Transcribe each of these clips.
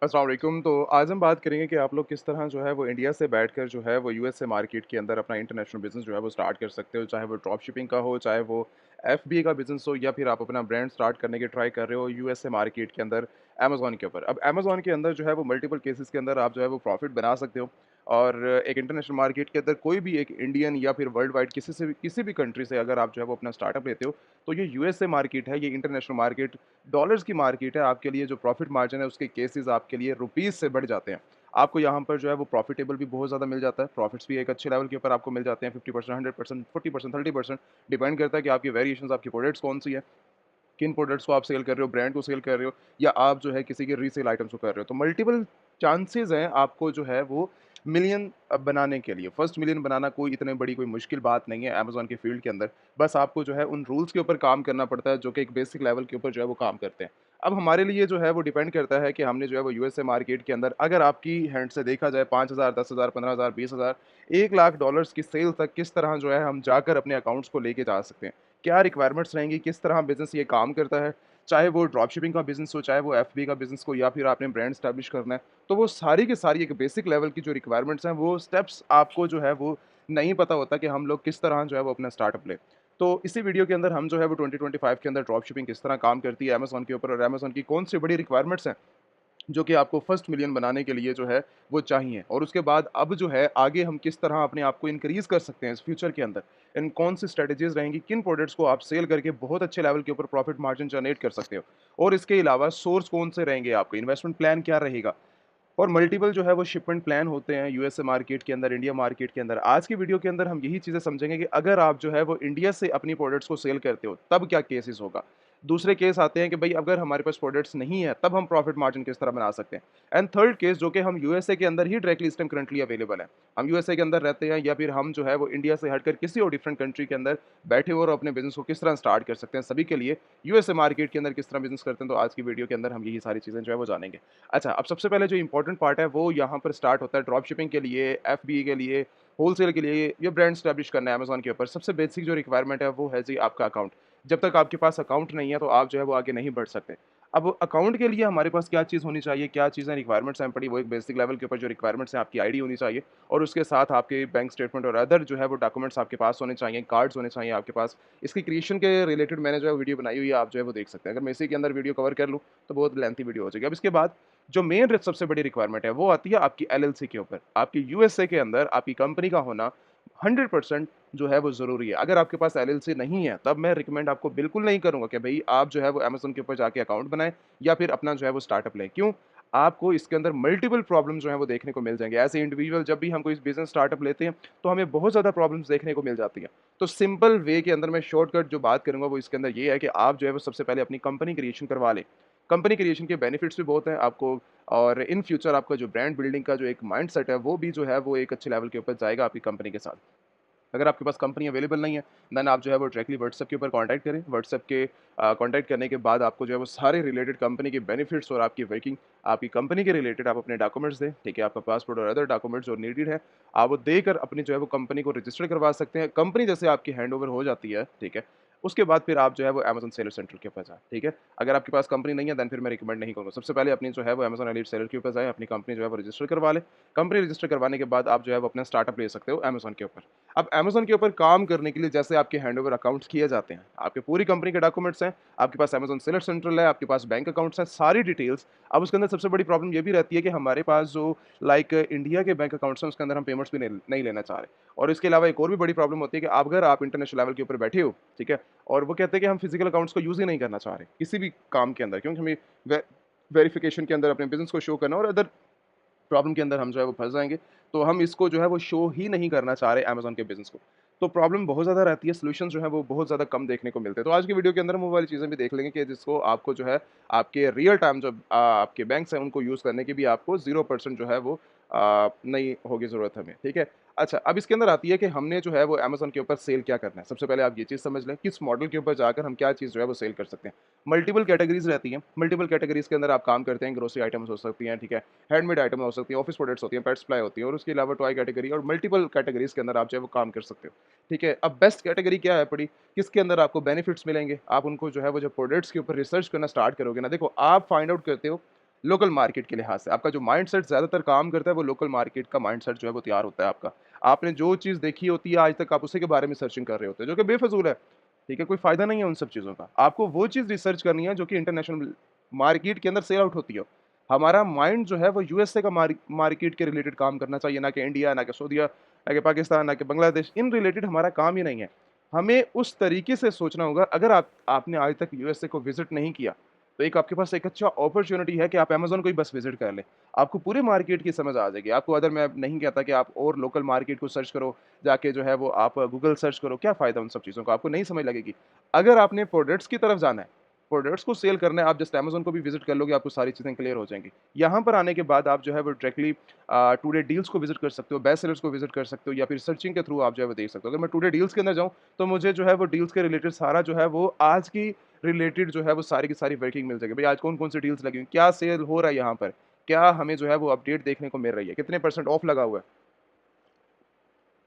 अस्सलाम वालेकुम। तो आज हम बात करेंगे कि आप लोग किस तरह जो है वो इंडिया से बैठकर जो है वो यूएस से मार्केट के अंदर अपना इंटरनेशनल बिज़नेस जो है वो स्टार्ट कर सकते हो। चाहे वो ड्रॉप शिपिंग का हो, चाहे वो एफबीए का बिज़नेस हो या फिर आप अपना ब्रांड स्टार्ट करने की ट्राई कर रहे हो यूएस से मार्केट के अंदर अमेज़न के ऊपर। अब अमेज़न के अंदर जो है वो मल्टीपल केसेज़ के अंदर आप जो है वो प्रॉफ़िट बना सकते हो और एक इंटरनेशनल मार्केट के अंदर कोई भी एक इंडियन या फिर वर्ल्ड वाइड किसी भी कंट्री से अगर आप जो है वो अपना स्टार्टअप लेते हो, तो ये यूएसए मार्केट है, ये इंटरनेशनल मार्केट डॉलर्स की मार्केट है। आपके लिए जो प्रॉफिट मार्जिन है उसके केसेस आपके लिए रुपीस से बढ़ जाते हैं। आपको यहाँ पर जो है वो प्रॉफिटेबल भी बहुत ज़्यादा मिल जाता है। प्रॉफिट्स भी एक अच्छे लेवल के ऊपर आपको मिल जाते हैं 50%, 100%, 40%, 30%। डिपेंड करता है कि आपकी वेरिएशंस आपकी प्रोडक्ट्स कौन-सी है, किन प्रोडक्ट्स को आप सेल कर रहे हो, ब्रांड को सेल कर रहे हो या आप जो है किसी के रीसेल आइटम्स को कर रहे हो। तो मल्टीपल चांसेस हैं आपको जो है वो मिलियन बनाने के लिए। फर्स्ट मिलियन बनाना कोई इतनी बड़ी कोई मुश्किल बात नहीं है अमेज़न के फील्ड के अंदर। बस आपको जो है उन रूल्स के ऊपर काम करना पड़ता है जो कि एक बेसिक लेवल के ऊपर जो है वो काम करते हैं। अब हमारे लिए जो है वो डिपेंड करता है कि हमने जो है वो यूएसए मार्केट के अंदर अगर आपकी हैंड से देखा जाए 5,000, 10,000, 15,000, 20,000, $1,00,000 की सेल तक किस तरह जो है हम जाकर अपने अकाउंट्स को लेके जा सकते हैं। क्या रिक्वायरमेंट्स रहेंगी, किस तरह बिज़नेस ये काम करता है, चाहे वो ड्रॉप शिपिंग का बिज़नेस हो, चाहे वो एफबी का बिज़नेस हो या फिर आपने ब्रांड एस्टेब्लिश करना है, तो वो सारी की सारी एक बेसिक लेवल की जो रिक्वायरमेंट्स हैं, वो स्टेप्स आपको जो है वो नहीं पता होता कि हम लोग किस तरह जो है वो अपना स्टार्टअप लें। तो इसी वीडियो के अंदर हम जो है वो 2025 के अंदर ड्रॉप शिपिंग किस तरह काम करती है अमेज़न के ऊपर और अमेज़न की कौन-सी बड़ी रिक्वायरमेंट्स हैं, जो कि आपको फर्स्ट मिलियन बनाने के लिए जो है वो चाहिए और उसके बाद अब जो है आगे हम किस तरह अपने आप को इंक्रीज़ कर सकते हैं इस फ्यूचर के अंदर। इन कौन सी स्ट्रैटेजीज़ रहेंगी, किन प्रोडक्ट्स को आप सेल करके बहुत अच्छे लेवल के ऊपर प्रॉफिट मार्जिन जनरेट कर सकते हो और इसके अलावा सोर्स कौन से रहेंगे आपके, इन्वेस्टमेंट प्लान क्या रहेगा और मल्टीपल जो है वो शिपमेंट प्लान होते हैं यूएसए मार्केट के अंदर, इंडिया मार्केट के अंदर। आज की वीडियो के अंदर हम यही चीज़ें समझेंगे कि अगर आप जो है वो इंडिया से अपनी प्रोडक्ट्स को सेल करते हो, तब क्या केसेस होगा। दूसरे केस आते हैं कि भई अगर हमारे पास प्रोडक्ट्स नहीं है, तब हम प्रॉफिट मार्जिन किस तरह बना सकते हैं। एंड थर्ड केस जो कि हम यूएसए के अंदर ही डायरेक्टली इस टाइम करंटली अवेलेबल है। हम यूएसए के अंदर रहते हैं या फिर हम जो है वो इंडिया से हटकर किसी और डिफरेंट कंट्री के अंदर बैठे हो और अपने बिज़नेस को किस तरह स्टार्ट कर सकते हैं, सभी के लिए यूएसए मार्केट के अंदर किस तरह बिज़नेस करते हैं, तो आज की वीडियो के अंदर हम यही सारी चीज़ें जो है वो जानेंगे। अच्छा, अब सबसे पहले जो इम्पोर्टेंट पार्ट है वो यहाँ पर स्टार्ट होता है ड्रॉप शिपिंग के लिए, एफबीए के लिए, होलसेल के लिए या ब्रांड एस्टैब्लिश करना है अमेज़न के ऊपर। सबसे बेसिक जो रिक्वायरमेंट है वो है जी आपका अकाउंट। जब तक आपके पास अकाउंट नहीं है तो आप जो है वो आगे नहीं बढ़ सकते। अब अकाउंट के लिए हमारे पास क्या चीज़ होनी चाहिए, क्या चीज़ें रिक्वायरमेंट्स हैं पड़ी, वो एक बेसिक लेवल के ऊपर जो रिक्वायरमेंट्स हैं आपकी आईडी होनी चाहिए और उसके साथ आपके बैंक स्टेटमेंट और अदर जो है वो डॉक्यूमेंट्स आपके पास होने चाहिए, कार्ड्स होने चाहिए आपके पास। इसकी क्रिएशन के रिलेटेड मैंने जो है वीडियो बनाई हुई है, आप जो है वो देख सकते हैं। अगर मैं इसी के अंदर वीडियो कवर कर लूँ तो बहुत लेंथी वीडियो हो जाएगी। अब इसके बाद जो मेन सबसे बड़ी रिक्वायरमेंट है वो आती है आपकी एलएलसी के ऊपर। आपकी यूएसए के अंदर आपकी कंपनी का होना 100% जो है वो ज़रूरी है। अगर आपके पास एलएलसी नहीं है, तब मैं रिकमेंड आपको बिल्कुल नहीं करूँगा कि भई आप जो है वो अमेज़न के ऊपर जाके अकाउंट बनाएँ या फिर अपना जो है वो स्टार्टअप लें। क्यों? आपको इसके अंदर मल्टीपल प्रॉब्लम्स जो हैं वो देखने को मिल जाएँगे। एज़ ए इंडिविजुअल जब भी हम कोई बिज़नेस स्टार्टअप लेते हैं, तो हमें बहुत ज़्यादा प्रॉब्लम्स देखने को मिल जाती हैं। तो सिंपल वे के अंदर मैं शॉर्टकट जो बात करूँगा वो इसके अंदर ये है कि आप जो है वो सबसे पहले अपनी कंपनी क्रिएशन करवा लें। कंपनी क्रिएशन के बेनिफिट्स भी बहुत हैं आपको और इन फ्यूचर आपका जो ब्रांड बिल्डिंग का जो एक माइंडसेट है, वो भी जो है वो एक अच्छे लेवल के ऊपर जाएगा आपकी कंपनी के साथ। अगर आपके पास कंपनी अवेलेबल नहीं है, देन आप जो है वो डायरेक्टली व्हाट्सएप के ऊपर कॉन्टैक्ट करें। व्हाट्सएप के कॉन्टैक्ट करने के बाद आपको जो है वो सारे रिलेटेड कंपनी के बेनिफिट्स और आपकी वर्किंग, आपकी कंपनी के रिलेटेड आप अपने डॉक्यूमेंट्स दें, ठीक है? आपका पासपोर्ट और अदर डॉक्यूमेंट्स जो नीडेड है, आप वो देकर अपनी जो है वो कंपनी को रजिस्टर करवा सकते हैं। कंपनी जैसे आपकी हैंडओवर हो जाती है, ठीक है? उसके बाद फिर आप जो है वो अमेज़न सेलर सेंटर के ऊपर जाएँ, ठीक है? अगर आपके पास कंपनी नहीं है, देन फिर मैं रिकमेंड नहीं करूँगा। सबसे पहले अपनी जो है वो अमेज़न एलीट सेलर के ऊपर जाएँ, अपनी कंपनी जो है वो रजिस्टर करवा लें। कंपनी रजिस्टर करवाने के बाद आप जो है वो अपना स्टार्टअप ले सकते हो अमेज़न के ऊपर। अब अमेज़न के ऊपर काम करने के लिए जैसे आपके हैंडओवर अकाउंट्स किए जाते हैं, आपकी पूरी कंपनी के डॉक्यूमेंट्स हैं, आपके पास अमेज़न सेलर सेंट्रल है, आपके पास बैंक अकाउंट्स हैं, सारी डिटेल्स। अब उसके अंदर सबसे बड़ी प्रॉब्लम ये भी रहती है कि हमारे पास जो लाइक इंडिया के बैंक अकाउंट्स हैं, उसके अंदर हम पेमेंट्स भी नहीं नहीं लेना चाह रहे। और इसके अलावा एक और भी बड़ी प्रॉब्लम होती है कि अगर आप इंटरनेशनल लेवल के ऊपर बैठे हो, ठीक है? और वो कहते हैं कि हम फिजिकल अकाउंट्स को यूज़ ही नहीं करना चाह रहे, किसी भी काम के अंदर क्योंकि हमें वेरिफिकेशन के अंदर अपने बिज़नेस को शो करना और अदर प्रॉब्लम के अंदर हम जो है वो फँस जाएँगे। तो हम इसको जो है वो शो ही नहीं करना चाह रहे अमेज़न के बिज़नेस को। तो प्रॉब्लम बहुत ज़्यादा रहती है, सॉल्यूशंस जो है वो बहुत ज़्यादा कम देखने को मिलते हैं। तो आज की वीडियो के अंदर हम वो वाली चीज़ें भी देख लेंगे कि जिसको आपको जो है आपके रियल टाइम जो आपके बैंक्स हैं उनको यूज़ करने की भी आपको 0% जो है वो नहीं होगी ज़रूरत हमें, ठीक है? अच्छा, अब इसके अंदर आती है कि हमने जो है वो अमेज़न के ऊपर सेल क्या करना है। सबसे पहले आप ये चीज़ समझ लें, किस मॉडल के ऊपर जाकर हम क्या चीज़ जो है वो सेल कर सकते हैं। मल्टीपल कैटेगरीज़ रहती हैं, मल्टीपल कैटेगरीज़ के अंदर आप काम करते हैं, ग्रोसरी आइटम्स हो सकती हैं, ठीक है? हैंडमेड आइटम हो सकती है, ऑफिस प्रोडक्ट्स होती हैं, पेट सप्लाई होती है और उसके अलावा टॉय कैटेगरी और मल्टीपल कैटेगरीज़ के अंदर आप जो है वो काम कर सकते हो, ठीक है? अब बेस्ट कैटेगरी क्या है पड़ी, किसके अंदर आपको बेनिफिट्स मिलेंगे, आप उनको जो है वो जब प्रोडक्ट्स के ऊपर रिसर्च करना स्टार्ट करोगे ना, देखो आप फाइंड आउट करते हो लोकल मार्केट के लिहाज से। आपका जो माइंडसेट ज़्यादातर काम करता है वो लोकल मार्केट का माइंडसेट जो है वो तैयार होता है आपका। आपने जो चीज़ देखी होती है आज तक आप उसी के बारे में सर्चिंग कर रहे होते हैं, जो कि बेफ़िज़ूल है, ठीक है? कोई फ़ायदा नहीं है उन सब चीज़ों का। आपको वो चीज़ रिसर्च करनी है जो कि इंटरनेशनल मार्केट के अंदर सेल आउट होती हो। हमारा माइंड जो है वो यूएसए का मार्केट के रिलेटेड काम करना चाहिए, ना कि इंडिया, ना कि सऊदीया, ना कि पाकिस्तान, ना कि बांग्लादेश, इन रिलेटेड हमारा काम ही नहीं है। हमें उस तरीके से सोचना होगा अगर आपने आज तक यूएसए को विज़िट नहीं किया, तो एक आपके पास एक अच्छा अपॉर्च्युनिटी है कि आप अमेज़न को ही बस विज़िट कर लें। आपको पूरे मार्केट की समझ आ जाएगी। आपको अगर मैं नहीं कहता कि आप और लोकल मार्केट को सर्च करो, जाके जो है वो आप गूगल सर्च करो, क्या फ़ायदा उन सब चीज़ों का? आपको नहीं समझ लगेगी। अगर आपने प्रोडक्ट्स की तरफ जाना है, प्रोडक्ट्स को सेल करना है, आप जस्ट अमेज़न को भी विज़िट कर लोगे, आपको सारी चीज़ें क्लियर हो जाएँगी। यहाँ पर आने के बाद आप जो है वो डायरेक्टली टुडे डील्स को विज़िट कर सकते हो, बेस्ट सेलर्स को विज़िट कर सकते हो या फिर सर्चिंग के थ्रू आप जो है वो देख सकते हो। अगर मैं टुडे डील्स के अंदर जाऊँ, तो मुझे जो है वो डील्स के रिलेटेड सारा जो है वो आज की रिलेटेड जो है वो सारी की सारी वर्किंग मिल जाएगी। भई आज कौन-कौन सी डील्स लगी हुई हैं, क्या सेल हो रहा है यहाँ पर, क्या हमें जो है वो अपडेट देखने को मिल रही है, कितने परसेंट ऑफ लगा हुआ है।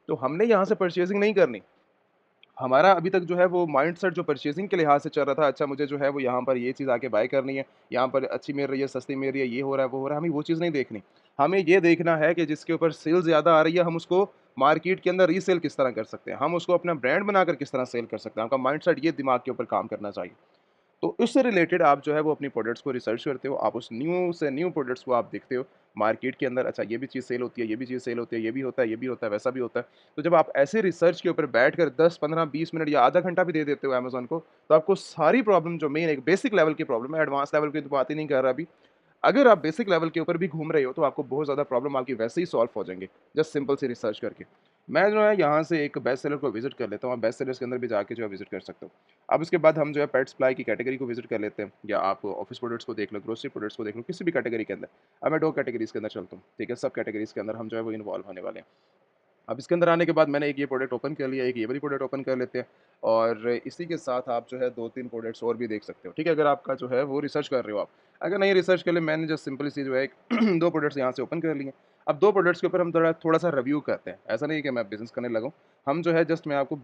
तो हमने यहाँ से परचेज़िंग नहीं करनी। हमारा अभी तक जो है वो माइंडसेट जो परचेज़िंग के लिहाज़ से चल रहा था, अच्छा मुझे जो है वो यहाँ पर ये चीज़ आके बाय करनी है, यहाँ पर अच्छी मिल रही है, सस्ती मिल रही है, ये हो रहा है, वो हो रहा है, हमें वो चीज़ नहीं देखनी। हमें ये देखना है कि जिसके ऊपर सेल ज़्यादा आ रही है, हम उसको मार्केट के अंदर रीसेल किस तरह कर सकते हैं, हम उसको अपना ब्रांड बनाकर किस तरह सेल कर सकते हैं। आपका माइंडसेट ये दिमाग के ऊपर काम करना चाहिए। तो इससे रिलेटेड आप जो है वो अपनी प्रोडक्ट्स को रिसर्च करते हो, आप उस न्यू से न्यू प्रोडक्ट्स को आप देखते हो मार्केट के अंदर, अच्छा ये भी चीज़ सेल होती है, ये भी चीज़ सेल होती है, ये भी होता है, ये भी होता है, वैसा भी होता है। तो जब आप ऐसे रिसर्च के ऊपर बैठकर 10, 15, 20 मिनट या आधा घंटा भी दे देते हो अमेज़न को, तो आपको सारी प्रॉब्लम जो मेन एक बेसिक लेवल की प्रॉब्लम है, एडवांस लेवल की तो बात ही नहीं कर रहा अभी। अगर आप बेसिक लेवल के ऊपर भी घूम रहे हो, तो आपको बहुत ज़्यादा प्रॉब्लम आपकी वैसे ही सॉल्व हो जाएँगे, जस्ट सिंपल सी रिसर्च करके। मैं जो है यहाँ से एक बेस्ट सेलर को विज़िट कर लेता हूँ, आप बेस्ट सेलर्स के अंदर भी जाके जो है विज़िट कर सकते हो। अब उसके बाद हम जो है पेट सप्लाई की कैटेगरी को विज़िट कर लेते हैं या आप ऑफ़िस प्रोडक्ट्स को देख लो, ग्रोसरी प्रोडक्ट्स को देख लो, किसी भी कैटेगरी के अंदर। अब मैं 2 कैटेगरीज़ के अंदर चलता हूँ, ठीक है? सब कैटेगरीज़ के अंदर हम जो है वो इन्वॉल्व होने वाले हैं। अब इसके अंदर आने के बाद मैंने एक ये प्रोडक्ट ओपन कर लिया, एक ये वाली प्रोडक्ट ओपन कर लेते हैं और इसी के साथ आप जो है 2-3 प्रोडक्ट्स और भी देख सकते हो, ठीक है? अगर आपका जो है वो रिसर्च कर रहे हो आप। अगर नहीं रिसर्च कर ले मैंने जस्ट सिंपली सी जो है एक 2 प्रोडक्ट्स यहाँ से ओपन कर लिए। अब 2 प्रोडक्ट्स के ऊपर हम थोड़ा-सा रिव्यू करते हैं। ऐसा नहीं है कि मैं बिज़नेस करने लगा हूँ। हम जो है जस्ट मैं आपको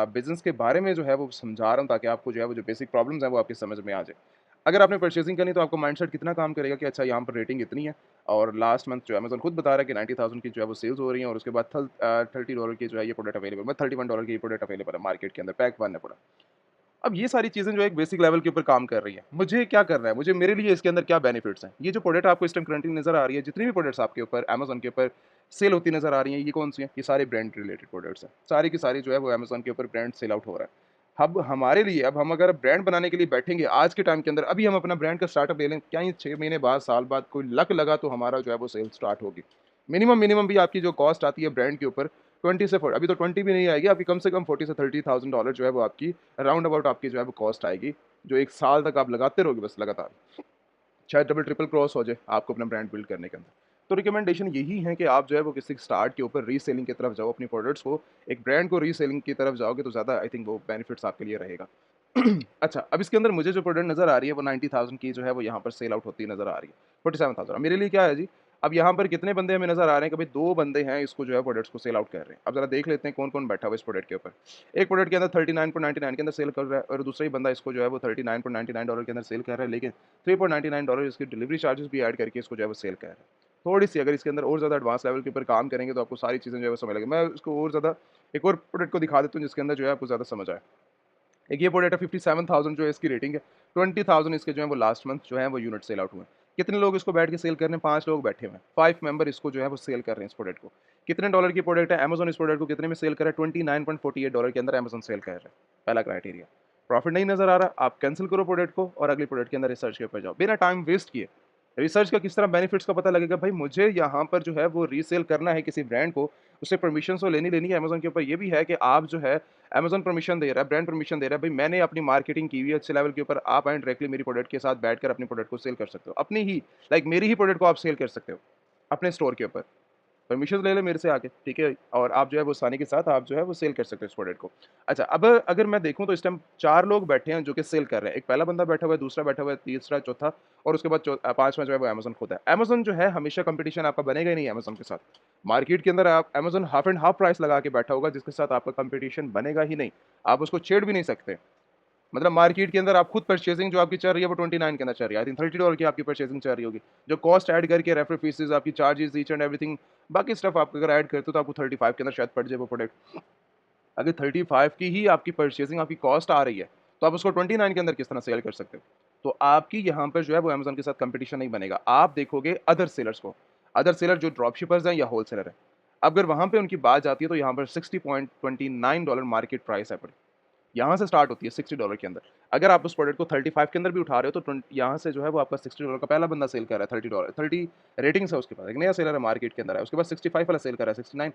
बिज़नेस के बारे में जो है वो समझा रहा हूँ ताकि आपको जो है वो जो बेसिक प्रॉब्लम्स हैं वो आपकी समझ में आ जाए। अगर आपने परचेज़िंग करनी है तो आपका माइंडसेट कितना काम करेगा कि अच्छा यहाँ पर रेटिंग इतनी है और लास्ट मंथ जो अमेज़न खुद बता रहा है कि 90,000 की जो है वो सेल्स हो रही हैं और उसके बाद $30 की जो है ये प्रोडक्ट अवेलेबल मतलब $31 की ये प्रोडक्ट अवेलेबल है मार्केट के अंदर, पैक वन है पूरा। अब ये सारी चीज़ें जो है एक बेसिक लेवल के ऊपर काम कर रही हैं। मुझे क्या करना है? मुझे मेरे लिए इसके अंदर क्या बेनिफिट्स हैं? ये जो प्रोडक्ट आपको इस टाइम करंटली नज़र आ रही है, जितनी भी प्रोडक्ट्स आपके ऊपर अमेज़न के ऊपर सेल होती नज़र आ रही हैं, ये कौन-सी हैं? ये सारे ब्रांड रिलेटेड प्रोडक्ट्स हैं। सारी की सारी जो है वो अमेज़न के ऊपर ब्रांड सेल आउट हो रहा है। अब हमारे लिए अब हम अगर ब्रांड बनाने के लिए बैठेंगे आज के टाइम के अंदर, अभी हम अपना ब्रांड का स्टार्टअप ले लें, क्या ये 6 महीने बाद, साल बाद कोई लक लगा तो हमारा जो है वो सेल स्टार्ट होगी। मिनिमम भी आपकी जो कॉस्ट आती है ब्रांड के ऊपर 20 से 4 अभी तो 20 भी नहीं आएगी, आपकी कम से कम 40 से $30,000 जो है वो आपकी राउंड अबाउट आपकी जो है वो कॉस्ट आएगी, जो 1 साल तक आप लगाते रहोगे बस लगातार। शायद डबल ट्रिपल क्रॉस हो जाए आपको अपना ब्रांड बिल्ड करने के अंदर। तो रिकमेंडेशन यही है कि आप जो है वो किसी स्टार्ट के ऊपर रीसेलिंग की तरफ जाओ, अपनी प्रोडक्ट्स को एक ब्रांड को रीसेलिंग की तरफ जाओगे तो ज़्यादा आई थिंक वो बेनिफिट्स आपके लिए रहेगा। अच्छा, अब इसके अंदर मुझे जो प्रोडक्ट नज़र आ रही है वो 90,000 की जो है वो यहाँ पर सेल आउट होती नज़र आ रही है। 47,000 अब मेरे लिए क्या है जी, अब यहाँ पर कितने बंदे हमें नज़र आ रहे हैं कि भाई 2 बंदे हैं इसको जो है प्रोडक्ट्स को सेल आउट कर रहे हैं। अब ज़रा देख लेते हैं कौन-कौन बैठा हुआ है इस प्रोडक्ट के ऊपर। एक प्रोडक्ट के अंदर 39.99 के अंदर सेल कर रहा है और दूसरा ही बंदा इसको जो है वो $39.99 के अंदर सेल कर रहा है, लेकिन $3.99 इसके डिलीवरी चार्जेस भी ऐड करके इसको जो है वो सेल कर रहा है। थोड़ी-सी अगर इसके अंदर और ज़्यादा एडवांस लेवल के ऊपर काम करेंगे तो आपको सारी चीज़ें जो है वो समझ लगेगी। मैं इसको और ज़्यादा एक और प्रोडक्ट को दिखा देता हूँ जिसके अंदर जो है आपको ज़्यादा समझ आए। एक ये प्रोडक्ट है 57,000 जो है इसकी रेटिंग है। 20,000 इसके जो है वो लास्ट मंथ जो है वो यूनिट सेल आउट हुए हैं। कितने लोग इसको बैठ के सेल कर रहे हैं? 5 लोग बैठे हुए हैं। 5 मेंबर इसको जो है वो सेल कर रहे हैं इस प्रोडक्ट को। कितने डॉलर की प्रोडक्ट है? अमेज़न इस प्रोडक्ट को कितने में सेल कर रहा है? $29.48 के अंदर अमेज़न सेल कर रहा है। पहला क्राइटेरिया। प्रॉफिट नहीं नज़र आ रहा, आप कैंसल करो प्रोडक्ट को और अगली प्रोडक्ट के अंदर रिसर्च के ऊपर जाओ। बिना टाइम वेस्ट किए। रिसर्च का किस तरह बेनिफिट्स का पता लगेगा भाई मुझे यहाँ पर जो है वो रीसेल करना है किसी ब्रांड को, उससे परमिशन तो लेनी है अमेज़न के ऊपर ये भी है कि आप जो है अमेज़न परमिशन दे रहा है, ब्रांड परमिशन दे रहा है, भाई मैंने अपनी मार्केटिंग की हुई है अच्छे लेवल के ऊपर, आप आएँ डायरेक्टली मेरी प्रोडक्ट के साथ बैठकर अपने प्रोडक्ट को सेल कर सकते हो। अपनी ही लाइक मेरी ही प्रोडक्ट को आप सेल कर सकते हो, अपने स्टोर के ऊपर। परमिशन ले लें मेरे से आके, ठीक है? और आप जो है वो आसानी के साथ आप जो है वो सेल कर सकते हो इस प्रोडक्ट को। अच्छा, अब अगर मैं देखूँ तो इस टाइम 4 लोग बैठे हैं जो कि सेल कर रहे हैं। एक पहला बंदा बैठा हुआ है, दूसरा बैठा हुआ है, तीसरा, चौथा और उसके बाद 5वां जो है वो अमेज़न खुद है। अमेज़न जो है हमेशा कॉम्पिटिशन आपका बनेगा ही नहीं अमेज़न के साथ। मार्केट के अंदर आप Amazon half and half price लगा के बैठा होगा जिसके साथ आपका कॉम्पिटिशन बनेगा ही नहीं। आप उसको छेड़ भी नहीं सकते। मतलब मार्केट के अंदर आप खुद परचेजिंग जो आपकी चल रही है वो 29 के अंदर चल रही है। आई थिंक $30 की आपकी परचेजिंग चल रही होगी। जो कॉस्ट ऐड करके रेफर फीसेस, आपकी चार्जेस, ईच एंड एवरीथिंग, बाकी स्टफ आप अगर ऐड करते हो तो आपको 35 के अंदर शायद पड़ जाए वो प्रोडक्ट। अगर 35 की ही आपकी परचेजिंग, आपकी कॉस्ट आ रही है, तो आप उसको 29 के अंदर किस तरह सेल कर सकते हो? तो आपकी यहाँ पर जो है वो अमेज़न के साथ कॉम्पिटिशन नहीं बनेगा। आप देखोगे अदर सेलर्स को, अदर सेलर जो ड्रॉप शिपर्स हैं या होलसेलर हैं। अगर वहाँ पे उनकी बात जाती है तो यहाँ पर $60.29 मार्केट प्राइस है। यहाँ से स्टार्ट होती है $60 के अंदर। अगर आप उस प्रोडक्ट को 35 के अंदर भी उठा रहे हो तो यहाँ से जो है वो आपका $60 का पहला बंदा सेल कर रहा है। $30 30 रेटिंग्स है उसके पास, एक नया सेलर है मार्केट के अंदर है, उसके पास 65 वाला सेल कर रहा है, 69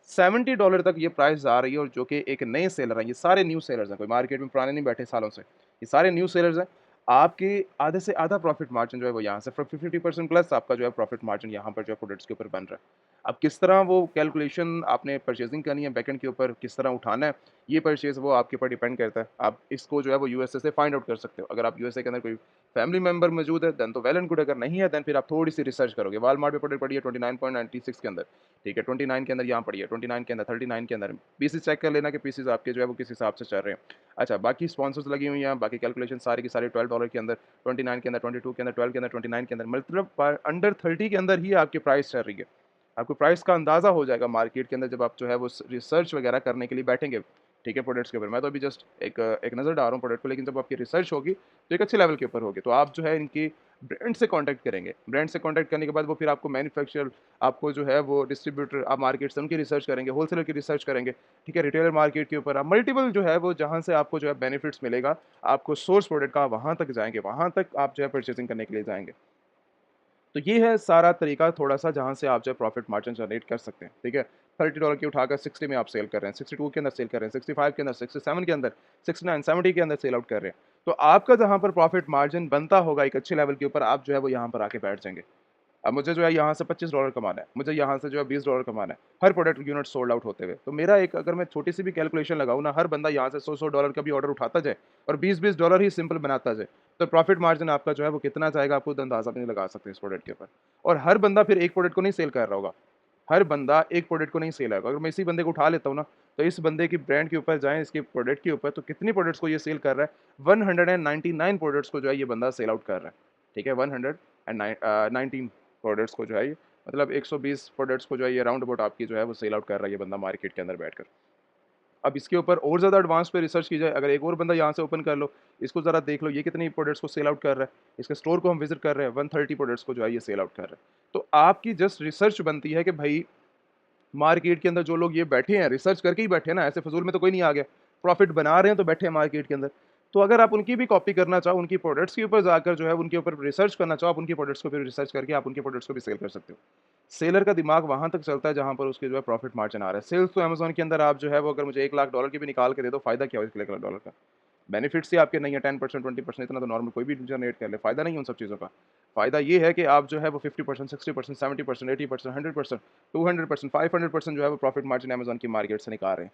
$70 तक ये प्राइस आ रही है। और जो कि एक नए सेलर हैं, ये सारे न्यू सेलर्स हैं, कोई मार्केट में पुराने नहीं बैठे सालों से, ये सारे न्यू सेलर्स हैं। आपके आधे से आधा प्रॉफिट मार्जिन जो है वो यहाँ से 50% प्लस आपका जो है प्रॉफिट मार्जिन यहाँ पर जो है प्रोडक्ट्स के ऊपर बन रहा है। अब किस तरह वो कैलकुलेशन आपने परचेजिंग करनी है बैकएंड के ऊपर, किस तरह उठाना है, ये परचेज़ वो आपके ऊपर डिपेंड करता है। आप इसको जो है वो यूएसए से फाइंड आउट कर सकते हो। अगर आप यूएसए के अंदर कोई फैमिली मेंबर मौजूद है देन तो वेल एंड गुड, अगर नहीं है देन फिर आप थोड़ी-सी रिसर्च करोगे। वॉलमार्ट पे प्रोडक्ट पड़ी है 29.96 के अंदर, ठीक है, 29 के अंदर यहाँ पड़ी है, 29 के अंदर, 39 के अंदर। पीसेस चेक कर लेना कि पीसेस आपके जो है वो किस हिसाब से चल रहे हैं। अच्छा, बाकी स्पॉन्सर्स लगी हुई हैं, बाकी कैलकुलेशन सारी की सारी $12 के अंदर, 29 के अंदर, 22 के अंदर, 12 के अंदर, 29 के अंदर, मतलब अंडर 30 के अंदर ही आपकी प्राइस चल रही है। आपको प्राइस का अंदाज़ा हो जाएगा मार्केट के अंदर जब आप जो है वो रिसर्च वगैरह करने के लिए बैठेंगे, ठीक है, प्रोडक्ट्स के ऊपर। मैं तो अभी जस्ट एक नज़र डाल रहा हूँ प्रोडक्ट को, लेकिन जब आपकी रिसर्च होगी तो एक अच्छे लेवल के ऊपर होगी। तो आप जो है इनकी ब्रांड से कॉन्टैक्ट करेंगे, ब्रांड से कॉन्टैक्ट करने के बाद वो फिर आपको मैन्युफैक्चर, आपको जो है वो डिस्ट्रीब्यूटर, आप मार्केट से उनकी रिसर्च करेंगे, होलसेलर की रिसर्च करेंगे, ठीक है, रिटेलर मार्केट के ऊपर आप मल्टीपल जो है वो जहाँ से आपको जो है बेनिफिट्स मिलेगा, आपको सोर्स प्रोडक्ट का, वहाँ तक जाएंगे, वहाँ तक आप जो है परचेजिंग करने के लिए जाएंगे। तो ये है सारा तरीका थोड़ा-सा जहाँ से आप जो है प्रॉफ़िट मार्जिन जनरेट कर सकते हैं, ठीक है? $30 की उठाकर 60 में आप सेल कर रहे हैं, 62 के अंदर सेल कर रहे हैं, 65 के अंदर, 67 के अंदर, 69, 70 के अंदर सेल आउट कर रहे हैं। तो आपका जहाँ पर प्रॉफ़िट मार्जिन बनता होगा एक अच्छे लेवल के ऊपर, आप जो है वो यहाँ पर आके बैठ जाएँगे। अब मुझे जो है यहाँ से $25 कमाना है, मुझे यहाँ से जो है $20 कमाना है, हर प्रोडक्ट यूनिट सोल्ड आउट होते हुए। तो मेरा एक, अगर मैं छोटी-सी भी कैलकुलेशन लगाऊँ ना, हर बंदा यहाँ से $100-100 का भी ऑर्डर उठाता जाए और $20-20 ही सिंपल बनाता जाए, तो प्रॉफिट मार्जिन आपका जो है वो कितना जाएगा, आप खुद अंदाज़ा भी नहीं लगा सकते इस प्रोडक्ट के ऊपर। और हर बंदा फिर एक प्रोडक्ट को नहीं सेल कर रहा होगा, हर बंदा एक प्रोडक्ट को नहीं सेल आएगा। अगर मैं इसी बंदे को उठा लेता हूँ ना, तो इस बंदे की ब्रांड के ऊपर जाएँ, इसके प्रोडक्ट के ऊपर, तो कितनी प्रोडक्ट्स को ये सेल कर रहा है, 199 प्रोडक्ट्स को जो है ये बंदा सेल आउट कर रहा है, ठीक है? 19 प्रोडक्ट्स को जो है ये, मतलब 120 प्रोडक्ट्स को जो है ये राउंड अबाउट आपकी जो है वो सेल आउट कर रहा है ये बंदा मार्केट के अंदर बैठकर। अब इसके ऊपर और ज़्यादा एडवांस पे रिसर्च की जाए, अगर एक और बंदा यहाँ से ओपन कर लो, इसको ज़रा देख लो ये कितनी प्रोडक्ट्स को सेल आउट कर रहा है, इसके स्टोर को हम विजिट कर रहे हैं, 130 प्रोडक्ट्स को जो है ये सेल आउट कर रहा है। तो आपकी जस्ट रिसर्च बनती है कि भाई मार्केट के अंदर जो लोग ये बैठे हैं, रिसर्च करके ही बैठे हैं ना, ऐसे फ़िज़ूल में तो कोई नहीं आ गया। प्रॉफ़िट बना रहे हैं तो बैठे हैं मार्केट के अंदर। तो अगर आप उनकी भी कॉपी करना चाहो, उनकी प्रोडक्ट्स के ऊपर जाकर जो है उनके ऊपर रिसर्च करना चाहो, आप उनकी प्रोडक्ट्स को फिर रिसर्च करके आप उनके प्रोडक्ट्स को भी सेल कर सकते हो। सेलर का दिमाग वहाँ तक चलता है जहाँ पर उसके जो है प्रॉफ़िट मार्जिन आ रहा है। सेल्स तो अमेज़न के अंदर आप जो है वो अगर मुझे $1,00,000 की भी निकाल के दे दो, फ़ायदा क्या हो इसके $1,00,000 का? बेनिफिट्स ही आपके नहीं है, 10% 20% इतना तो नॉर्मल कोई भी जनरेट कर ले, फ़ायदा नहीं है उन सब चीज़ों का। फ़ायदा ये है कि आप जो है वो 50%, 60%, 70%, 80%, 100%, 200%, 500% जो है वो प्रॉफ़िट मार्जिन अमेज़न की मार्केट से निकाल रहे हैं।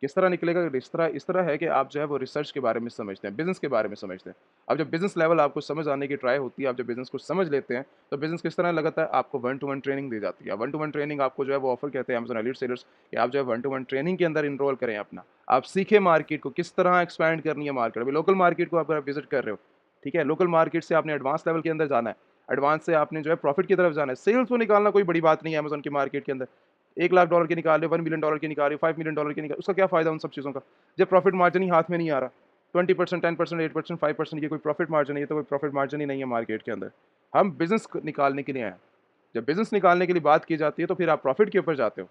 किस तरह निकलेगा? इस तरह है कि आप जो है वो रिसर्च के बारे में समझते हैं, बिज़नेस के बारे में समझते हैं। अब जब बिज़नेस लेवल आपको समझ आने की ट्राई होती है, आप जब बिज़नेस को समझ लेते हैं, तो बिज़नेस किस तरह लगाता है, आपको वन टू वन ट्रेनिंग दी जाती है। वन टू वन ट्रेनिंग आपको जो है वो ऑफ़र कहते हैं अमेज़न एलीट सेलर्स, कि आप जो है वन टू वन ट्रेनिंग के अंदर एनरोल करें अपना। आप सीखें मार्केट को, किस तरह एक्सपैंड करनी है मार्केट। अभी लोकल मार्केट को अगर आप विज़िट कर रहे हो, ठीक है? लोकल मार्केट से आपने एडवांस लेवल के अंदर जाना है, एडवांस से आपने जो है प्रॉफ़िट की तरफ जाना है। सेल्स को निकालना कोई बड़ी बात नहीं है अमेज़न की मार्केट के अंदर। $1,00,000 की निकाल रहे हो, $1 मिलियन की निकाल रहे हो, $5 मिलियन की निकाल, उसका क्या फ़ायदा उन सब चीज़ों का? जब प्रॉफ़िट मार्जिन ही हाथ में नहीं आ रहा। 20%, 10%, 8%, 5% ये कोई प्रॉफ़िट मार्जिन है, ये तो कोई प्रॉफ़िट मार्जिन ही नहीं है मार्केट के अंदर। हम बिज़नेस क निकालने के लिए आए हैं। जब बिज़नेस निकालने के लिए बात की जाती है तो फिर आप प्रॉफ़िट के ऊपर जाते हो।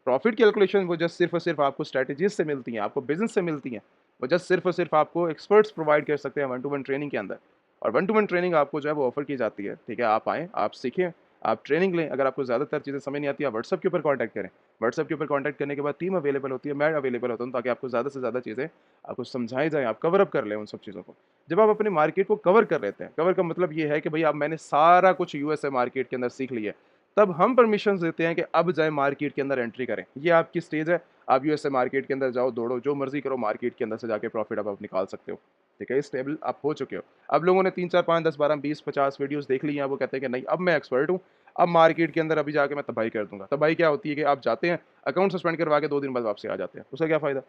प्रॉफ़िट कैलकुलेशन वो जस्ट सिर्फ़ और सिर्फ़ आपको स्ट्रैटेजीज़ से मिलती हैं, आपको बिज़नेस से मिलती हैं। वो जस्ट सिर्फ़ और सिर्फ़ आपको एक्सपर्ट्स प्रोवाइड कर सकते हैं वन टू वन ट्रेनिंग के अंदर। और वन टू वन ट्रेनिंग आपको जो है वो ऑफ़र की जाती है, ठीक है? आप आएँ, आप सीखें, आप ट्रेनिंग लें। अगर आपको ज़्यादातर चीज़ें समझ नहीं आती, आप व्हाट्सएप के ऊपर कॉन्टैक्ट करें। व्हाट्सएप के ऊपर कॉन्टैक्ट करने के बाद टीम अवेलेबल होती है, मैं अवेलेबल होता हूँ, ताकि आपको ज़्यादा से ज़्यादा चीज़ें आपको समझाई जाएँ, आप कवर अप कर लें उन सब चीज़ों को। जब आप अपनी मार्केट को कवर कर लेते हैं, कवर का मतलब ये है कि भई अब मैंने सारा कुछ यूएसए मार्केट के अंदर सीख लिया है। तब हम परमिशंस देते हैं कि अब जाएँ मार्केट के अंदर एंट्री करें। ये आपकी स्टेज है, आप यूएसए मार्केट के अंदर जाओ, दौड़ो, जो मर्ज़ी करो, मार्केट के अंदर से जाके प्रॉफ़िट अब आप निकाल सकते हो। ठीक है? स्टेबल आप हो चुके हो। अब लोगों ने 3, 4, 5, 10, 12, 20, 50 वीडियोज़ देख ली हैं, वो कहते हैं कि नहीं अब मैं एक्सपर्ट हूँ, अब मार्केट के अंदर अभी जाके मैं तबाही कर दूँगा। तबाही क्या होती है कि आप जाते हैं, अकाउंट सस्पेंड करवा के 2 दिन बाद वापसी आ जाते हैं। उसका क्या फ़ायदा?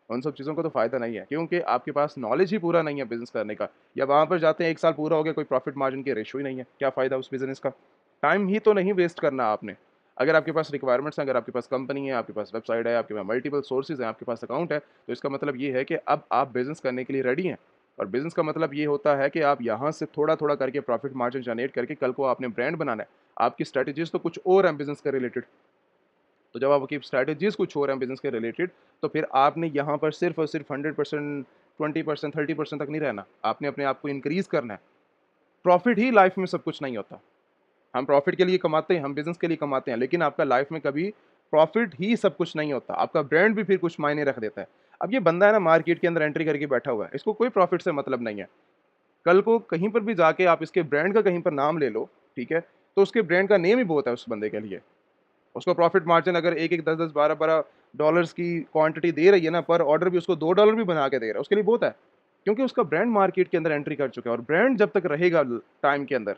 उन सब चीज़ों का तो फ़ायदा नहीं है, क्योंकि आपके पास नॉलेज ही पूरा नहीं है बिज़नेस करने का, या वहाँ पर जाते हैं 1 साल पूरा हो गया, कोई प्रॉफ़िट मार्जिन की रेशियो ही नहीं है, क्या फ़ायदा उस बिज़नेस का? टाइम ही तो नहीं वेस्ट करना आपने। अगर आपके पास रिक्वायरमेंट्स हैं, अगर आपके पास कंपनी है, आपके पास वेबसाइट है, आपके पास मल्टीपल सोर्सेज़ हैं, आपके पास अकाउंट है, तो इसका मतलब ये है कि अब आप बिज़नेस करने के लिए रेडी हैं। और बिज़नेस का मतलब ये होता है कि आप यहाँ से थोड़ा-थोड़ा करके प्रॉफ़िट मार्जिन जनरेट करके कल को आपने ब्रांड बनाना है। आपकी स्ट्रैटेजीज़ तो कुछ और हैं बिज़नेस के रिलेटेड। तो जब आपकी स्ट्रैटेजीज़ कुछ हो रहे हैं बिज़नेस के रिलेटेड, तो फिर आपने यहाँ पर सिर्फ़ और सिर्फ़ 100%, 20%, 30% तक नहीं रहना। आपने अपने आप को इंक्रीज़ करना है। प्रॉफ़िट ही लाइफ़ में सब कुछ नहीं होता। हम प्रॉफ़िट के लिए कमाते हैं, हम बिज़नेस के लिए कमाते हैं, लेकिन आपका लाइफ़ में कभी प्रॉफ़िट ही सब कुछ नहीं होता। आपका ब्रांड भी फिर कुछ मायने रख देता है। अब ये बंदा है ना, मार्केट के अंदर एंट्री करके बैठा हुआ है, इसको कोई प्रॉफ़िट से मतलब नहीं है। कल को कहीं पर भी जाके आप इसके ब्रांड का कहीं पर नाम ले लो, ठीक है? तो उसके ब्रांड का नेम ही बहुत है उस बंदे के लिए। उसका प्रॉफ़िट मार्जिन अगर 1-1, 10-10, 12-12 डॉलर्स की क्वांटिटी दे रही है ना, पर ऑर्डर भी उसको $2 भी बना के दे रहा है, उसके लिए बहुत है। क्योंकि उसका ब्रांड मार्केट के अंदर एंट्री कर चुका है, और ब्रांड जब तक रहेगा टाइम के अंदर,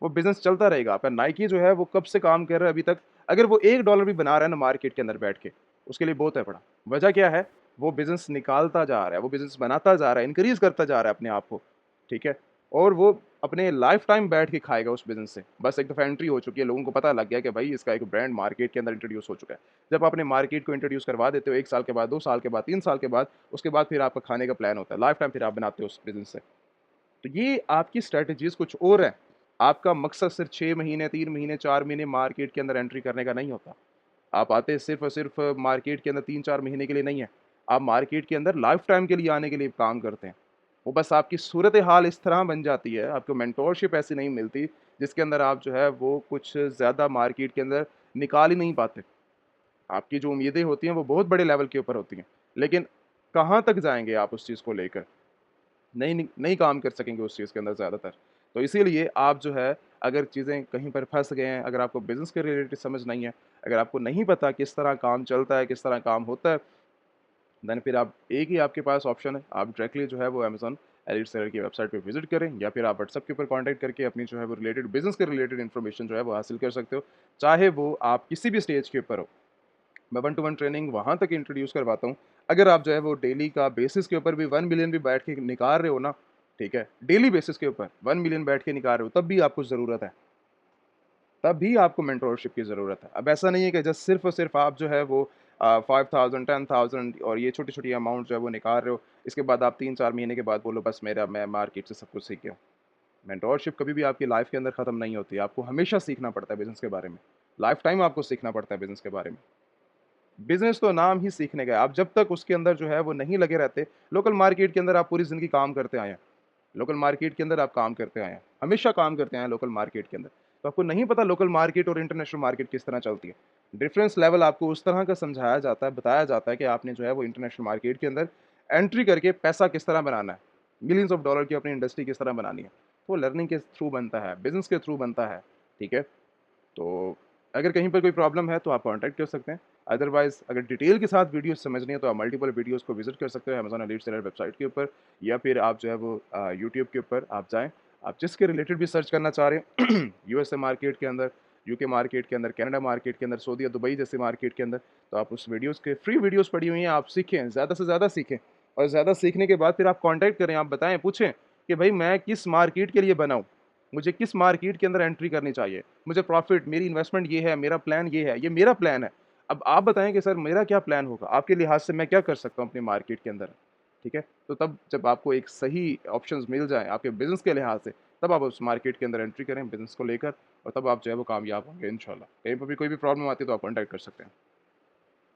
वो बिज़नेस चलता रहेगा। आपका नाइकी जो है वो कब से काम कर रहा है अभी तक, अगर वो $1 भी बना रहा है ना मार्केट के अंदर बैठ के, उसके लिए बहुत है बड़ा। वजह क्या है? वो बिज़नेस निकालता जा रहा है, वो बिज़नेस बनाता जा रहा है, इंक्रीज़ करता जा रहा है अपने आप को, ठीक है? और वो अपने लाइफ़ टाइम बैठ के खाएगा उस बिज़नेस से। बस एक दफ़ा एंट्री हो चुकी है, लोगों को पता लग गया कि भाई इसका एक ब्रांड मार्केट के अंदर इंट्रोड्यूस हो चुका है। जब आपने मार्केट को इंट्रोड्यूस करवा देते हो 1 साल के बाद, 2 साल के बाद, 3 साल के बाद, उसके बाद फिर आपका खाने का प्लान होता है। लाइफ़ टाइम फिर आप बनाते हो उस बिज़नेस से। तो ये आपकी स्ट्रैटेजीज़ कुछ और हैं। आपका मकसद सिर्फ़ 6 महीने, 3 महीने, 4 महीने मार्केट के अंदर एंट्री करने का नहीं होता। आप आते सिर्फ़ और सिर्फ़ मार्केट के अंदर 3-4 महीने के लिए नहीं है। आप मार्केट के अंदर लाइफ़ टाइम के लिए आने के लिए काम करते हैं। वो बस आपकी सूरत-ए-हाल इस तरह बन जाती है, आपको मेंटोरशिप ऐसी नहीं मिलती, जिसके अंदर आप जो है वो कुछ ज़्यादा मार्केट के अंदर निकाल ही नहीं पाते। आपकी जो उम्मीदें होती हैं वो बहुत बड़े लेवल के ऊपर होती हैं। लेकिन कहाँ तक जाएँगे आप उस चीज़ को लेकर? नहीं काम कर सकेंगे उस चीज़ के अंदर ज़्यादातर। तो इसीलिए आप जो है, अगर चीज़ें कहीं पर फँस गए हैं, अगर आपको बिज़नेस के रिलेटेड समझ नहीं है, अगर आपको नहीं पता किस तरह काम चलता है, किस तरह काम होता है, देन फिर आप एक ही आपके पास ऑप्शन है, आप डायरेक्टली जो है वो अमेज़न एलिट सेलर की वेबसाइट पे विज़िट करें, या फिर आप व्हाट्सएप के ऊपर कॉन्टैक्ट करके अपनी जो है वो रिलेटेड बिज़नेस के रिलेटेड इन्फॉर्मेशन जो है वो हासिल कर सकते हो। चाहे वो आप किसी भी स्टेज के ऊपर हो। मैं वन टू वन ट्रेनिंग वहाँ तक इंट्रोड्यूस करवाता हूँ। अगर आप जो है वो डेली का बेसिस के ऊपर भी 1 मिलियन भी बैठ के निकाल रहे हो ना, ठीक है? डेली बेसिस के ऊपर 1 मिलियन बैठ के निकाल रहे हो, तब भी आपको ज़रूरत है। तब भी आपको मेंटरशिप की ज़रूरत है। अब ऐसा नहीं है कि जस्ट सिर्फ़ और सिर्फ़ आप जो है वो 5000, 10,000 और ये छोटी-छोटी अमाउंट जो है वो निकाल रहे हो। इसके बाद आप 3-4 महीने के बाद बोलो बस मैं मार्केट से सब कुछ सीख गया हूँ। मेंटरशिप कभी भी आपकी लाइफ़ के अंदर ख़त्म नहीं होती है। आपको हमेशा सीखना पड़ता है बिज़नेस के बारे में। लाइफ़ टाइम आपको सीखना पड़ता है बिज़नेस के बारे में। बिज़नेस तो नाम ही सीखने का है। आप जब तक उसके अंदर जो है वो नहीं लगे रहते, लोकल मार्केट के अंदर आप पूरी ज़िंदगी काम करते आए हैं। लोकल मार्केट के अंदर आप काम करते आए हैं। हमेशा काम करते आए हैं लोकल मार्केट के अंदर। तो आपको नहीं पता लोकल मार्केट और इंटरनेशनल मार्केट किस तरह चलती है। डिफरेंस लेवल आपको उस तरह का समझाया जाता है, बताया जाता है कि आपने जो है वो इंटरनेशनल मार्केट के अंदर एंट्री करके पैसा किस तरह बनाना है। मिलियंस ऑफ डॉलर की अपनी इंडस्ट्री किस तरह बनानी है। तो वो लर्निंग के थ्रू बनता है, बिज़नेस के थ्रू बनता है। ठीक है? तो अगर कहीं पर कोई प्रॉब्लम है तो आप कॉन्टैक्ट कर सकते हैं। अदरवाइज़ अगर डिटेल के साथ वीडियोज़ समझनी है तो आप मल्टीपल वीडियोज़ को विज़िट कर सकते हो अमेज़न एलीट सेलर वेबसाइट के ऊपर, या फिर आप जो है वो यूट्यूब के ऊपर आप जाएँ। आप जिसके रिलेटेड भी सर्च करना चाह रहे हैं यूएसए मार्केट के अंदर, यूके मार्केट के अंदर, कनाडा मार्केट के अंदर, सऊदी या दुबई जैसे मार्केट के अंदर, तो आप उस वीडियोज़ के फ्री वीडियोज़ पड़ी हुई हैं, आप सीखें, ज़्यादा से ज़्यादा सीखें। और ज़्यादा सीखने के बाद फिर आप कॉन्टैक्ट करें, आप बताएँ, पूछें कि भई मैं किस मार्केट के लिए बना हूँ? मुझे किस मार्केट के अंदर एंट्री करनी चाहिए? मुझे प्रॉफ़िट, मेरी इन्वेस्टमेंट ये है, मेरा प्लान ये है, ये मेरा प्लान है। अब आप बताएँ कि सर मेरा क्या प्लान होगा? आपके लिहाज़ से मैं क्या कर सकता हूँ अपनी मार्केट के अंदर? ठीक है? तो तब जब आपको एक सही ऑप्शंस मिल जाएँ आपके बिज़नेस के लिहाज़ से, तब आप उस मार्केट के अंदर एंट्री करें बिज़नेस को लेकर, और तब आप जो है वो कामयाब होंगे इंशाल्लाह। कहीं पे भी कोई भी प्रॉब्लम आती है तो आप कॉन्टैक्ट कर सकते हैं।